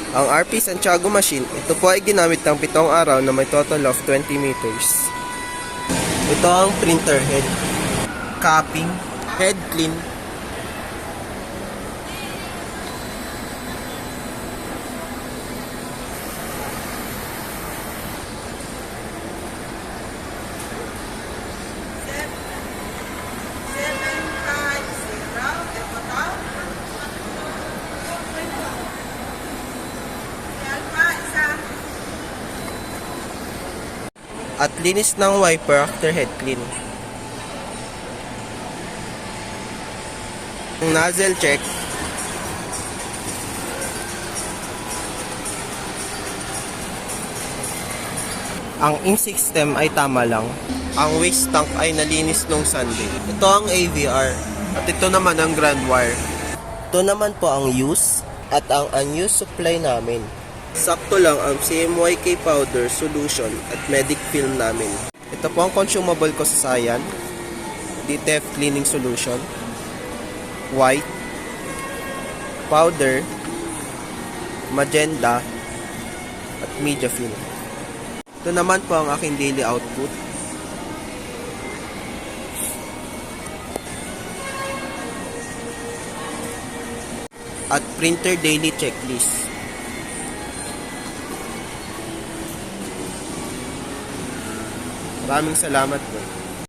Ang RP Santiago machine, ito po ay ginamit ng 7 araw na may total of 20 meters. Ito ang printer head. Capping, head clean. At linis ng wiper after head clean. Nozzle check. Ang ink system ay tama lang. Ang waste tank ay nalinis nung Sunday. Ito ang AVR. At ito naman ang ground wire. Ito naman po ang use at ang unused supply namin. Sakto lang ang CMYK powder solution at medic film namin. Ito po ang consumable ko sa Sayan. DTF cleaning solution. White. Powder. Magenta. At media film. Ito naman po ang aking daily output. At printer daily checklist. Maraming salamat po.